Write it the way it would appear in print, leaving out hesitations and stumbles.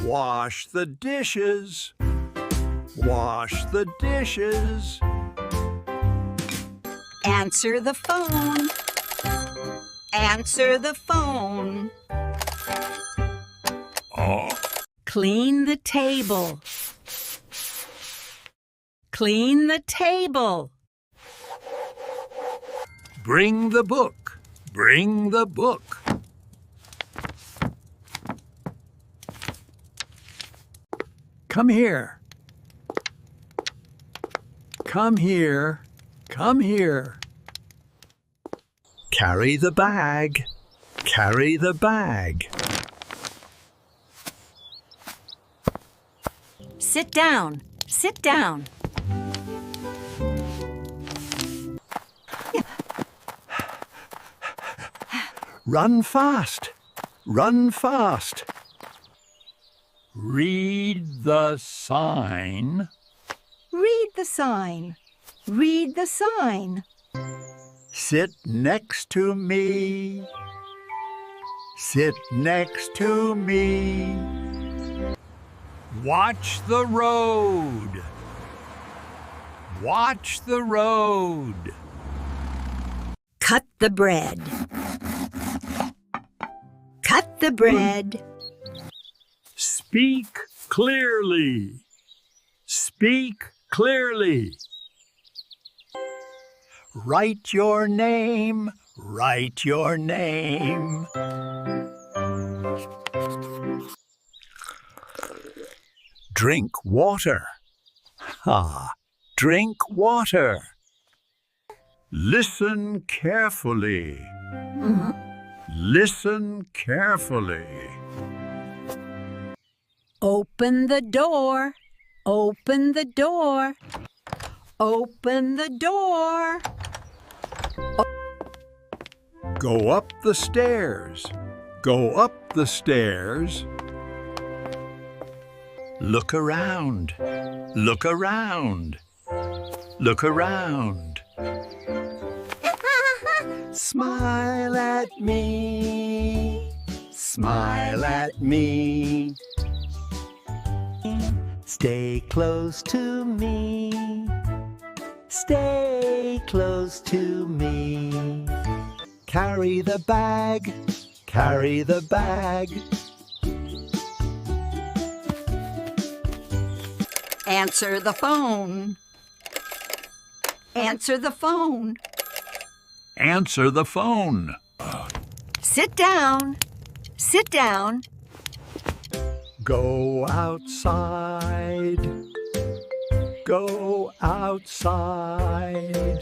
Wash the dishes. Wash the dishes. Answer the phone. Answer the phone. Oh. Clean the table. Clean the table. Bring the book. Bring the book. Come here. Come here. Come here. Carry the bag. Carry the bag. Sit down. Sit down. Run fast. Run fast. Read the sign. Read the sign. Read the sign. Sit next to me. Sit next to me. Watch the road. Watch the road. Cut the bread. Cut the bread. Speak clearly. Speak clearly. Write your name. Write your name. Drink water. Ah, drink water. Listen carefully. Listen carefully. Open the door. Open the door. Open the door. Go up the stairs. Go up the stairs. Look around. Look around. Look around. Smile at me. Smile at me. Stay close to me. Stay close to me. Carry the bag. Carry the bag. Answer the phone. Answer the phone. Answer the phone. Sit down. Sit down. Go outside. Go outside.